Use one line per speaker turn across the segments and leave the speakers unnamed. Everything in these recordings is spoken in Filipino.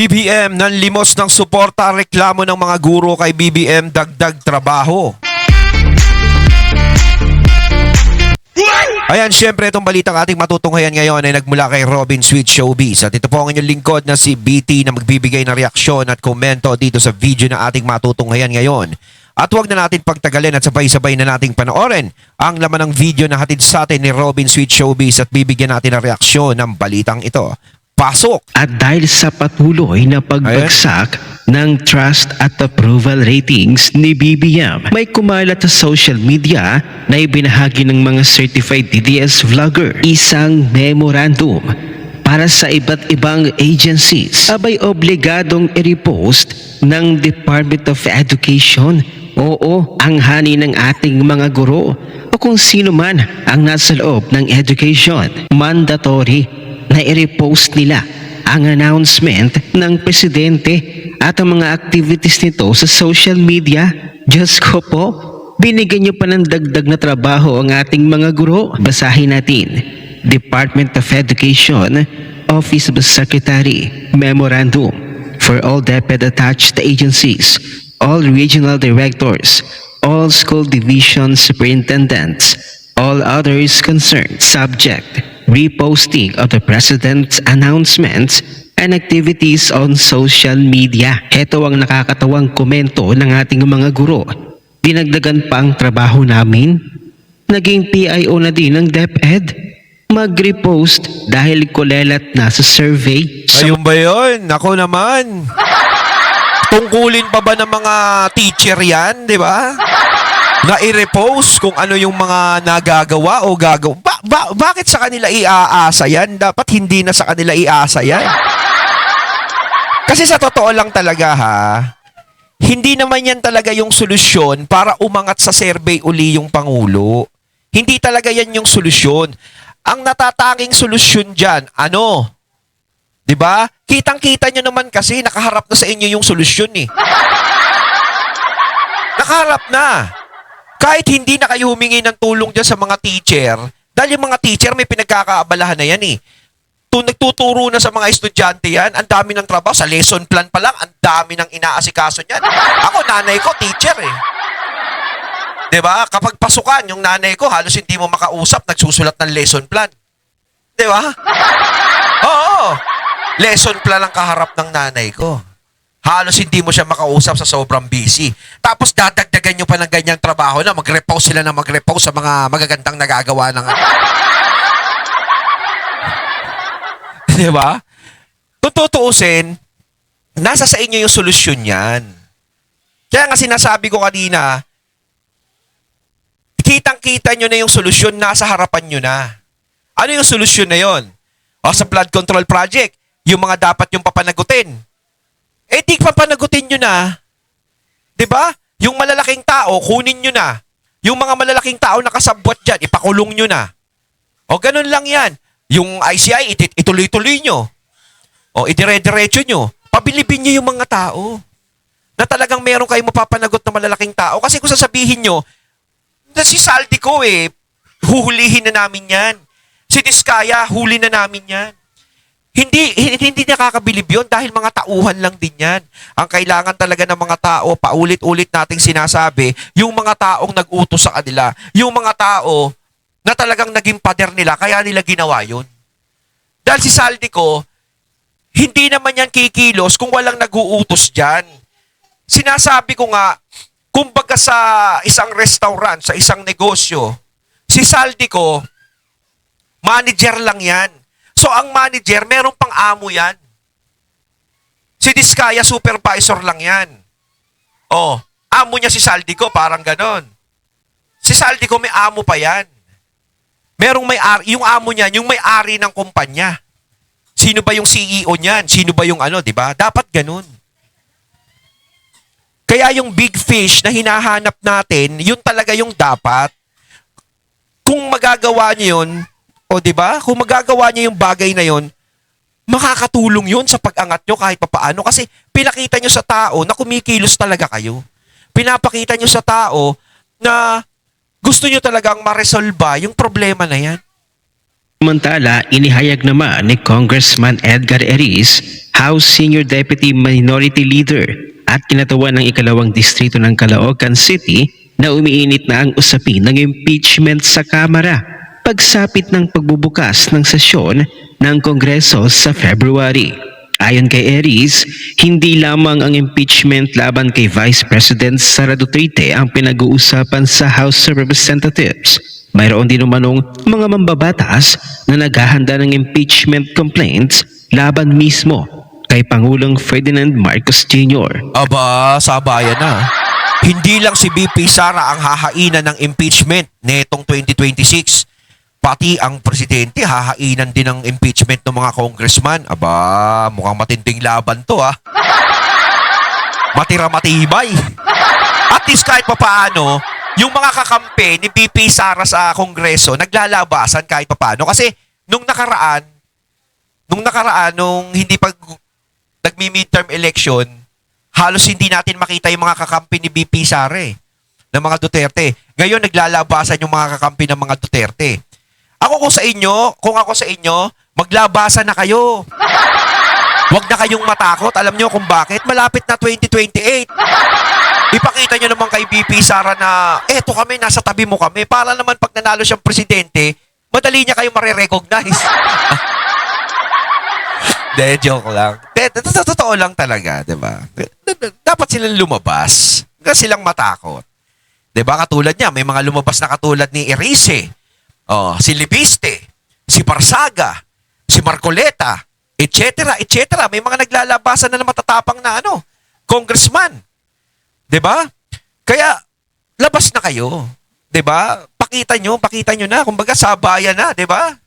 BBM nanlimos ng suporta reklamo ng mga guro kay BBM dagdag trabaho. Ayan, syempre itong balitang ating matutunghayan ngayon ay nagmula kay Robin Sweet Showbiz. At ito po ang inyong lingkod na si BT na magbibigay ng reaksyon at komento dito sa video na ating matutunghayan ngayon. At huwag na natin pagtagalin at sabay-sabay na nating panoorin ang laman ng video na hatid sa atin ni Robin Sweet Showbiz at bibigyan natin ng reaksyon ng balitang ito. Pasok!
At dahil sa patuloy na pagbagsak ng trust at approval ratings ni BBM, may kumalat sa social media na ibinahagi ng mga certified DDS vlogger isang memorandum para sa iba't ibang agencies. Abay obligadong i-repost ng Department of Education. Oo, ang hani ng ating mga guro o kung sino man ang nasa loob ng education. Mandatory na i-repost nila ang announcement ng presidente at ang mga activities nito sa social media. Diyos ko po, binigyan niyo pa ng dagdag na trabaho ang ating mga guro. Basahin natin. Department of Education, Office of Secretary, Memorandum for all DepEd attached agencies, all regional directors, all school division superintendents, all others concerned, subject reposting of the President's announcements and activities on social media. Ito ang nakakatawang komento ng ating mga guro. Dinagdagan pa ang trabaho namin. Naging PIO na din ng DepEd. Mag-repost dahil kulelat na sa survey.
Ayun ba yun? Ako naman. Tungkulin pa ba ng mga teacher yan, di ba? Na i-repost kung ano yung mga nagagawa o gagawa. Bakit sa kanila iaasa yan? Dapat hindi na sa kanila iasa yan. Kasi sa totoo lang talaga ha, hindi naman yan talaga yung solusyon para umangat sa survey uli yung Pangulo. Hindi talaga yan yung solusyon. Ang natatanging solusyon dyan, ano? 'Di ba? Kitang-kita nyo naman kasi nakaharap na sa inyo yung solusyon eh. Nakaharap na. Kahit hindi na kayo humingi ng tulong dyan sa mga teacher, dahil yung mga teacher may pinagkakaabalahan na yan eh. Nagtuturo na sa mga estudyante yan, ang dami ng trabaho. Sa lesson plan pa lang, ang dami ng inaasikaso niyan. Ako, nanay ko, teacher eh. 'Di ba? Kapag pasukan, yung nanay ko, halos hindi mo makausap, nagsusulat ng lesson plan. 'Di ba? Oo. Lesson plan ang kaharap ng nanay ko. Halos hindi mo siya makausap sa sobrang busy. Tapos dadagdagan nyo pa ng ganyang trabaho na mag-repose sila na mag-repose sa mga magagandang nagagawa ng Di ba? Kung tutuusin, nasa sa inyo yung solusyon yan. Kaya nga sinasabi ko kanina, kitang-kita nyo na yung solusyon, nasa harapan nyo na. Ano yung solusyon na yon? O sa flood control project, yung mga dapat yung papanagutin. Eh, di papanagutin nyo na. 'Di ba? Yung malalaking tao, kunin nyo na. Yung mga malalaking tao nakasabwat dyan, ipakulong nyo na. O ganun lang yan. Yung ICI, ituloy-tuloy nyo. O idire-diretso nyo. Pabilibin nyo yung mga tao. Na talagang meron kayong mapapanagot na malalaking tao. Kasi kung sasabihin nyo, na si Saldi ko huhulihin na namin yan. Si Diskaya, huli na namin yan. Hindi nakakabilib yun dahil mga tauhan lang din yan. Ang kailangan talaga ng mga tao, paulit-ulit nating sinasabi, yung mga taong nag-utos sa kanila, yung mga tao na talagang naging pader nila, kaya nila ginawa yun. Dahil si Saldi ko, hindi naman yan kikilos kung walang nag-uutos dyan. Sinasabi ko nga, kumbaga sa isang restaurant, sa isang negosyo, si Saldi ko, manager lang yan. So, ang manager, meron pang amo yan. Si Diskaya, supervisor lang yan. Oh, amo niya si Saldi ko, parang ganon. Si Saldi ko, may amo pa yan. Merong may-ari, yung amo niya, yung may-ari ng kumpanya. Sino ba yung CEO niyan? Sino ba yung di ba? Dapat ganon. Kaya yung big fish na hinahanap natin, yun talaga yung dapat. Kung magagawa niyo yun, o di ba? Kung magagawa niyo yung bagay na yun, makakatulong yun sa pag-angat nyo kahit papaano. Kasi pinakita nyo sa tao na kumikilos talaga kayo. Pinapakita nyo sa tao na gusto nyo talagang ma-resolve yung problema na yan.
Samantala, inihayag naman ni Congressman Edgar Eriz, House Senior Deputy Minority Leader at kinatawan ng ikalawang distrito ng Caloocan City na umiinit na ang usapin ng impeachment sa Kamara pagsapit ng pagbubukas ng sesyon ng Kongreso sa February. Ayon kay Eriz, hindi lamang ang impeachment laban kay Vice President Sara Duterte ang pinag-uusapan sa House of Representatives. Mayroon din umanong mga mambabatas na naghahanda ng impeachment complaints laban mismo kay Pangulong Ferdinand Marcos Jr.
Aba, sabayan na. Hindi lang si BP Sara ang hahainan ng impeachment netong 2026. Pati ang presidente hahainan din ng impeachment ng mga congressman. Aba, mukhang matinding laban to Matira-matibay. At least kahit papaano, yung mga kakampi ni BP Sara sa Kongreso naglalabasan kahit papaano. Kasi nung nakaraan, nung hindi pa nagmi-midterm election, halos hindi natin makita yung mga kakampi ni BP Sara ng mga Duterte. Ngayon naglalabasan yung mga kakampi ng mga Duterte. Kung ako sa inyo, maglabasan na kayo. Huwag na kayong matakot. Alam nyo kung bakit? Malapit na 2028. Ipakita nyo naman kay BP Sara na, eto kami, nasa tabi mo kami. Para naman pag nanalo siyang presidente, madali niya kayo marirecognize. De, joke lang. Totoo lang talaga, di ba? Dapat silang lumabas. Huwag silang matakot. Di ba? Katulad niya, may mga lumabas na katulad ni Erice, si Libiste, si Barsaga, si Marcoleta, etc., etc. May mga naglalabasan na matatapang na congressman. 'Di ba? Kaya labas na kayo. 'Di ba? Pakita nyo na, kumbaga sabayan na, 'di ba?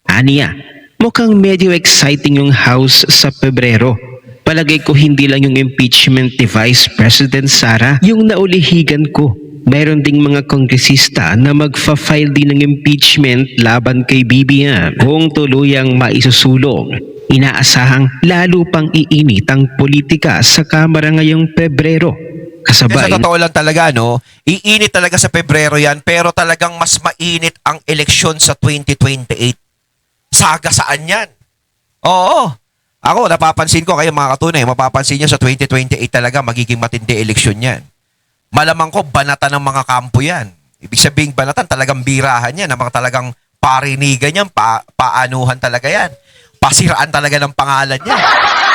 Aniya, mukhang medyo exciting yung House sa Pebrero. Palagay ko hindi lang yung impeachment ni Vice President Sara yung naulihigan ko. Mayroon ding mga kongresista na magfa-file din ng impeachment laban kay BBM. Kung tuluyang maisusulong, inaasahang lalo pang iinit ang politika sa Kamara ngayong Pebrero. Kasabay,
Sa totoo lang talaga, iinit talaga sa Pebrero yan, pero talagang mas mainit ang eleksyon sa 2028. Sagasaan yan. Oo. Ako, napapansin ko, kayo mga katunay, mapapansin nyo sa 2028 talaga magiging matindi eleksyon yan. Malamang ko, banatan ng mga kampo yan. Ibig sabihin, banatan, talagang birahan yan. Mga talagang parinigan yan, paanuhan talaga yan. Pasiraan talaga ng pangalan yan.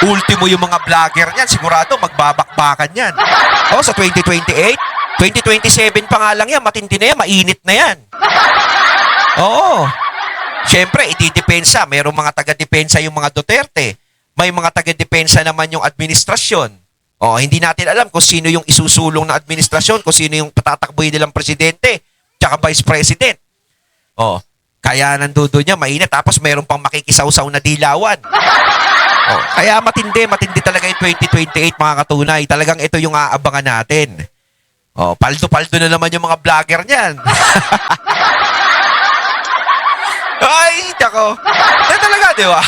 Ultimo yung mga vlogger yan, sigurado magbabakbakan yan. Sa 2028, 2027 pa nga lang yan, matindi na yan, mainit na yan. Oo. Siyempre, itidepensa. Mayroong mga taga-depensa yung mga Duterte. May mga taga-depensa naman yung administrasyon. Hindi natin alam kung sino yung isusulong na administrasyon, kung sino yung patatakbuhin nilang presidente, tsaka vice president. Kaya nandoon niya, mainit. Tapos meron pang makikisawsaw na dilawan. Kaya matindi talaga yung 2028, mga katunay. Talagang ito yung aabangan natin. Paldo-paldo na naman yung mga vlogger niyan. Ay, dako. Talaga, di ba?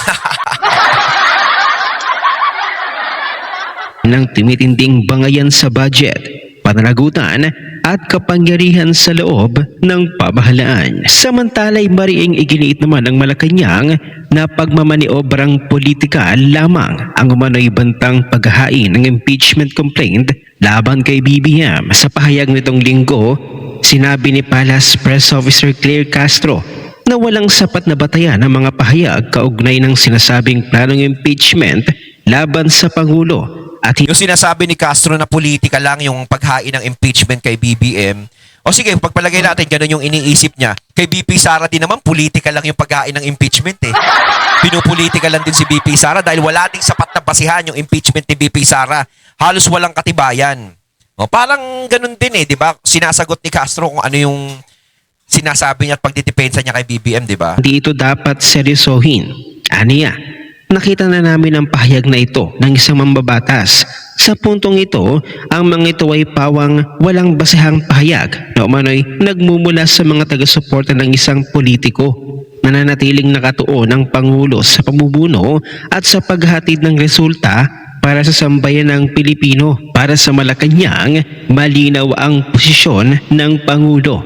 ng tumitinding bangayan sa budget, pananagutan at kapangyarihan sa loob ng pamahalaan. Samantala'y mariing iginiit naman ng Malacanang na pagmamaniobrang politika lamang ang umano'y bantang paghahain ng impeachment complaint laban kay BBM. Sa pahayag nitong linggo, sinabi ni Palace Press Officer Claire Castro na walang sapat na batayan ang mga pahayag kaugnay ng sinasabing planong impeachment laban sa Pangulo. At
yung sinasabi ni Castro na politika lang yung paghain ng impeachment kay BBM. Sige, pagpalagay natin, ganun yung iniisip niya. Kay BP Sara din naman, politika lang yung paghain ng impeachment Pinupolitika lang din si BP Sara dahil wala ding sapat na basihan yung impeachment ni BP Sara. Halos walang katibayan. Parang ganun din di ba? Sinasagot ni Castro kung ano yung sinasabi niya at pagdidepensa niya kay BBM, di ba?
Hindi ito dapat seryosohin. Aniya, nakita na namin ang pahayag na ito ng isang mambabatas. Sa puntong ito, ang mga ito ay pawang walang basehang pahayag na umano'y nagmumula sa mga taga-suporta ng isang politiko. Nananatiling nakatuon ang Pangulo sa pamumuno at sa paghatid ng resulta para sa sambayan ng Pilipino. Para sa Malacanang, malinaw ang posisyon ng Pangulo.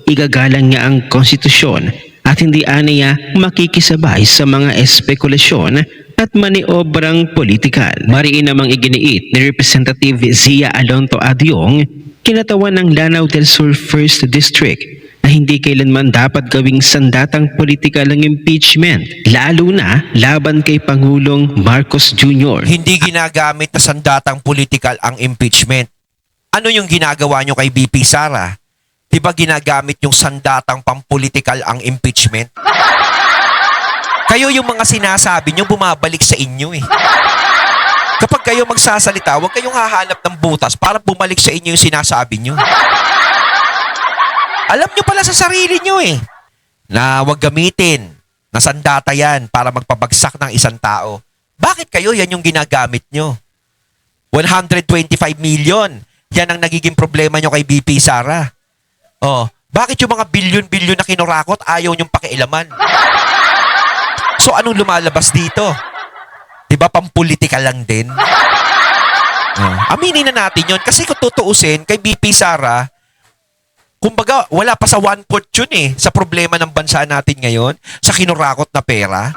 Igagalang niya ang konstitusyon at hindi aniya makikisabay sa mga espekulasyon at maniobrang politikal. Mariin namang iginiit ni Representative Zia Alonto Adyong, kinatawan ng Lanao del Sur 1st District, na hindi kailanman dapat gawing sandatang politikal ng impeachment, lalo na laban kay Pangulong Marcos Jr.
Hindi ginagamit na sandatang politikal ang impeachment. Ano yung ginagawa nyo kay BP Sara? Di ba ginagamit yung sandatang pampolitikal ang impeachment? Kayo yung mga sinasabi nyo, bumabalik sa inyo eh. Kapag kayo magsasalita, huwag kayong hahanap ng butas para bumalik sa inyo yung sinasabi nyo. Alam nyo pala sa sarili nyo eh, na huwag gamitin na sandata yan para magpabagsak ng isang tao. Bakit kayo yan yung ginagamit nyo? 125 million, yan ang nagiging problema nyo kay BP Sara. Oh, bakit yung mga bilyon-bilyon na kinurakot ayaw nyong pakialaman? So anong lumalabas dito? 'Di ba pampolitika lang din? Aminin na natin 'yon kasi kung tutuusin kay BP Sara, kumbaga wala pa sa 1/4 yun eh sa problema ng bansa natin ngayon sa kinurakot na pera.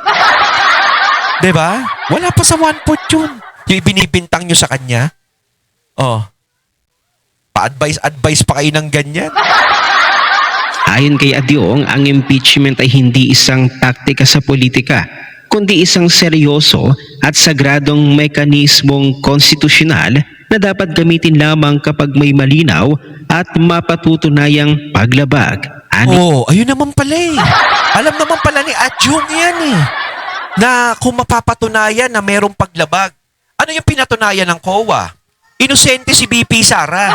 'Di ba? Wala pa sa 1/4 yun. Yung ibinibintang nyo sa kanya. Oh. Pa-advise pa kayo ng ganyan.
Ayon kay Adyong, ang impeachment ay hindi isang taktika sa politika, kundi isang seryoso at sagradong mekanismong konstitusyonal na dapat gamitin lamang kapag may malinaw at mapatutunayang paglabag.
Oh, ayun naman pala eh. Alam naman pala ni Adjung yan eh. Na kung mapapatunayan na merong paglabag. Ano yung pinatunayan ng COA? Inosente si BP Sara.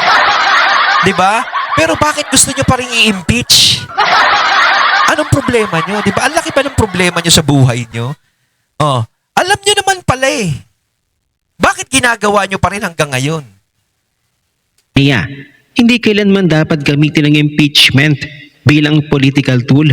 'Di ba? Pero bakit gusto nyo pa rin i-impeach? Anong problema nyo? Di ba? Ang laki ba ng problema nyo sa buhay nyo? Oh, alam nyo naman pala eh. Bakit ginagawa nyo pa rin hanggang ngayon?
Kaya, hindi kailanman dapat gamitin ang impeachment bilang political tool.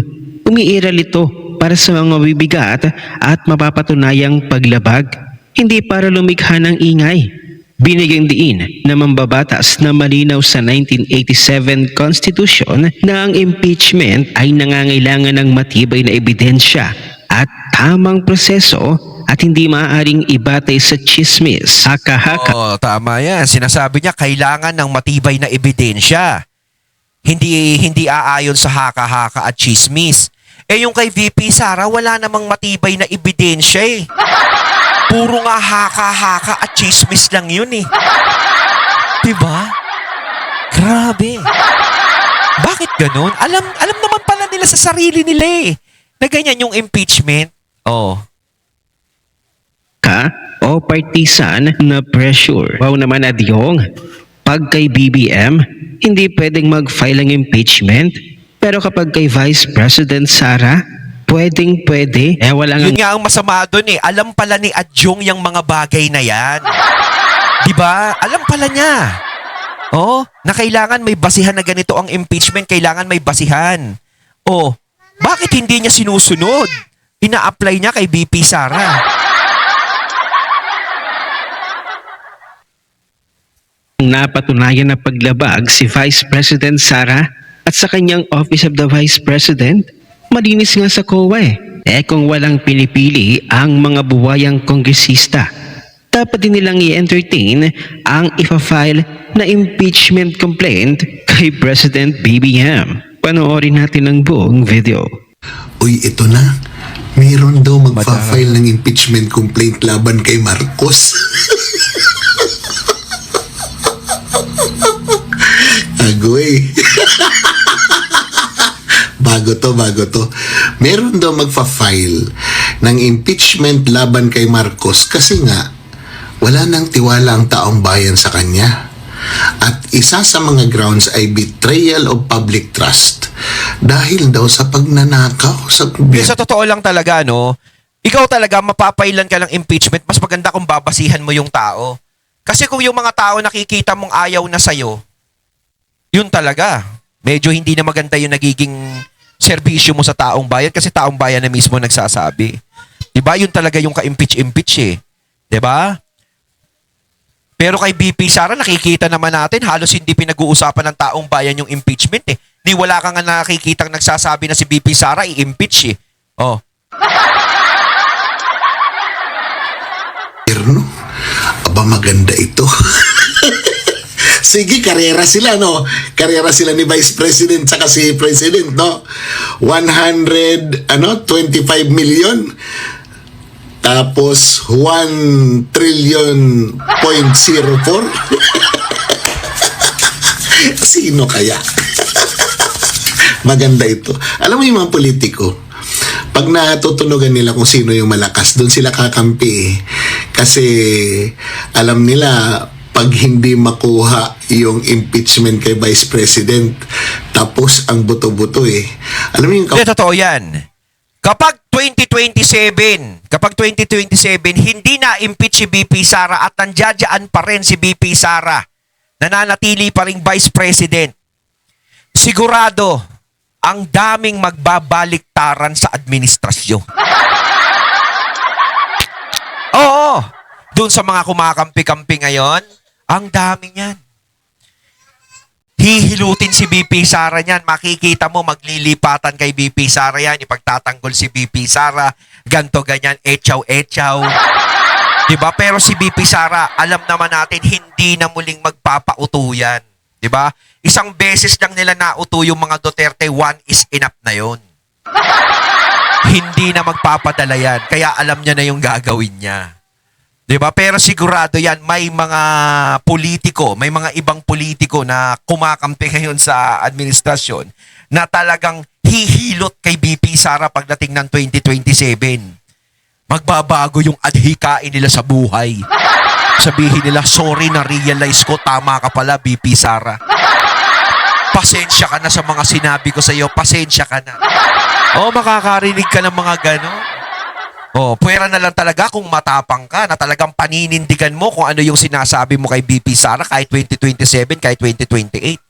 Umiiral ito para sa mga mabibigat at mapapatunayang paglabag, hindi para lumikha ng ingay. Binigyang diin na mambabatas na malinaw sa 1987 Constitution na ang impeachment ay nangangailangan ng matibay na ebidensya at tamang proseso at hindi maaaring ibatay sa chismis, haka-haka.
Oh, tama yan. Sinasabi niya, kailangan ng matibay na ebidensya. Hindi aayon sa haka-haka at chismis. Eh yung kay VP Sara, wala namang matibay na ebidensya eh. Puro nga haka-haka at chismis lang yun eh. Diba? Grabe. Bakit ganun? Alam naman pala nila sa sarili nila eh. Na ganyan yung impeachment. Oh.
O partisan na pressure. Wow naman, Adyong. Pag kay BBM, hindi pwedeng mag-file ng impeachment. Pero kapag kay Vice President Sara, pwedeng-pwede.
Yun nga ang masama doon eh. Alam pala ni Adjung yung mga bagay na yan. Diba? Alam pala niya. Oh, na kailangan may basihan na ganito ang impeachment. Kailangan may basihan. Oh, bakit hindi niya sinusunod? Ina-apply niya kay BP Sara.
Napatunayan na paglabag si Vice President Sara at sa kanyang Office of the Vice President, malinis nga sa COA eh. Kung walang pinipili ang mga buwayang kongresista, dapat din nilang i-entertain ang ipa-file na impeachment complaint kay President BBM. Panoorin natin ang buong video.
Uy, ito na. Meron daw magpa-file ng impeachment complaint laban kay Marcos. Agoy. Bago to. Meron daw magfa-file ng impeachment laban kay Marcos kasi nga wala nang tiwala ang taong bayan sa kanya. At isa sa mga grounds ay betrayal of public trust dahil daw sa pagnanakaw sa gobyerno.
Sa totoo lang talaga, no? Ikaw talaga, mapapailan ka ng impeachment, mas maganda kung babasihan mo yung tao. Kasi kung yung mga tao nakikita mong ayaw na sa'yo, yun talaga. Medyo hindi na maganda yung nagiging serbisyo mo sa taong bayan kasi taong bayan na mismo nagsasabi. Diba? Yun talaga yung ka-impeach eh. Diba? Pero kay BP Sara, nakikita naman natin, halos hindi pinag-uusapan ng taong bayan yung impeachment eh. Ni wala kang nga nakikitang nagsasabi na si BP Sara i-impeach eh. Oh.
Erno, aba maganda ito. Sige, karera sila, no? Karera sila ni Vice President saka si President, no? 25 million. Tapos 1 trillion point 04. Sino kaya? Maganda ito. Alam mo yung mga politiko, pag natutunugan nila kung sino yung malakas, doon sila kakampi eh. Kasi alam nila, pag hindi makuha yung impeachment kay Vice President, tapos ang buto-buto eh. Alam mo yung...
Hindi, totoo yan. Kapag 2027, hindi na impeach si BP Sara at nandiyadyaan pa rin si BP Sara, nananatili pa rin Vice President, sigurado, ang daming magbabaliktaran sa administrasyon. Oo, dun sa mga kumakampi-kampi ngayon, ang dami niyan. Hihilutin si BP Sara niyan. Makikita mo, maglilipatan kay BP Sara yan. Ipagtatanggol si BP Sara. Ganto, ganyan, etsaw-etsaw. Diba? Pero si BP Sara, alam naman natin, hindi na muling magpapauto yan. Diba? Isang beses lang nila nauto yung mga Duterte, one is enough na yon. Hindi na magpapadala yan. Kaya alam niya na yung gagawin niya. Diba? Pero sigurado yan, may mga politiko, may mga ibang politiko na kumakampi ngayon sa administrasyon na talagang hihilot kay BP Sara pagdating ng 2027. Magbabago yung adhikain nila sa buhay. Sabihin nila, sorry, na-realize ko, tama ka pala, BP Sara. Pasensya ka na sa mga sinabi ko sa iyo, pasensya ka na. O, makakarinig ka ng mga gano'n. Oh, puwera na lang talaga kung matapang ka na talagang paninindigan mo kung ano yung sinasabi mo kay BP Sara kahit 2027, kahit 2028.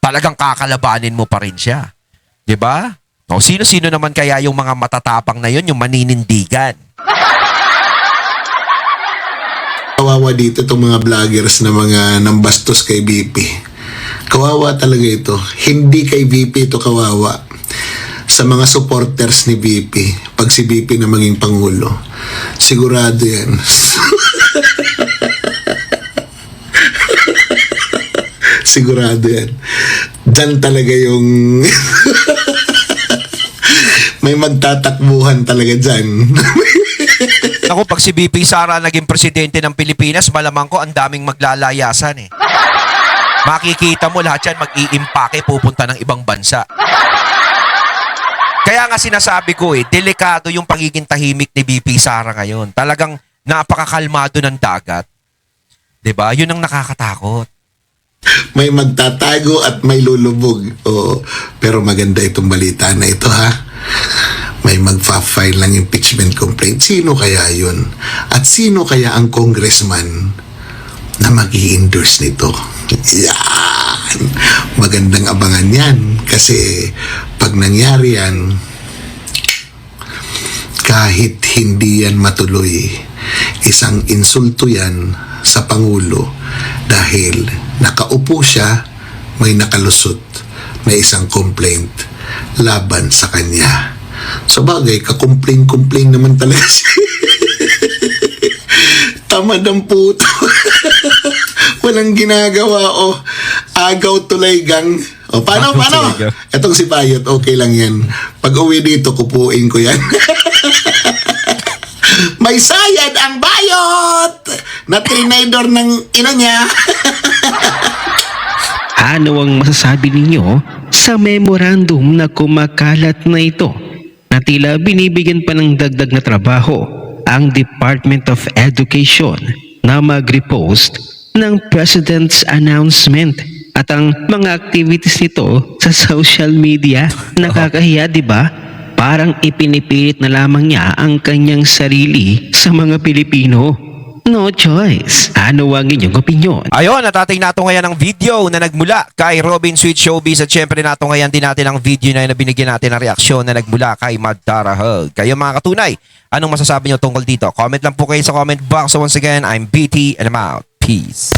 Talagang kakalabanin mo pa rin siya. 'Di ba? O sino-sino naman kaya yung mga matatapang na yun, yung maninindigan?
Kawawa dito itong mga vloggers na mga nambastos kay BP. Kawawa talaga ito. Hindi kay BP ito kawawa. Sa mga supporters ni BP, pag si BP na maging Pangulo, sigurado yan. Sigurado yan. Diyan talaga yung... may magtatakbuhan talaga dyan.
Ako, pag si BP Sara naging presidente ng Pilipinas, malamang ko ang daming maglalayasan eh. Makikita mo lahat yan mag-iimpake, pupunta ng ibang bansa. Kaya nga sinasabi ko delikado yung pagiging tahimik ni BP Sara ngayon. Talagang napakakalmado ng dagat. 'Di ba? Yun ang nakakatakot.
May magtatago at may lulubog. Oo, pero maganda itong balita na ito, ha? May magfa-file ng impeachment complaint. Sino kaya yun? At sino kaya ang congressman na mag-i-endorse nito? Yan! Magandang abangan yan. Kasi pag nangyari yan, kahit hindi yan matuloy, isang insulto yan sa Pangulo dahil nakaupo siya, may nakalusot na isang complaint laban sa kanya. Sa bagay, kakumpling-kumpling naman talaga siya. Tamad ang puto. Walang ginagawa o agaw tulay gang. O paano? Etong si Bayot, okay lang yan. Pag uwi dito, kupuin ko yan. May sayad ang Bayot na trinidor ng ina niya.
Ano ang masasabi ninyo sa memorandum na kumakalat na ito na tila binibigyan pa ng dagdag na trabaho ang Department of Education na mag-repost ng President's announcement at ang mga activities nito sa social media? Nakakahiya, di ba? Parang ipinipilit na lamang niya ang kanyang sarili sa mga Pilipino. No choice. Ano ang inyong opinyon?
Ayun, natating nato ngayon ang video na nagmula kay Robin Sweet Showbiz at syempre nato ngayon din natin ang video na binigyan natin ng reaksyon na nagmula kay Mad Tara Hug. Kayo mga katunay, anong masasabi nyo tungkol dito? Comment lang po kayo sa comment box. So once again, I'm BT and I'm out. Peace.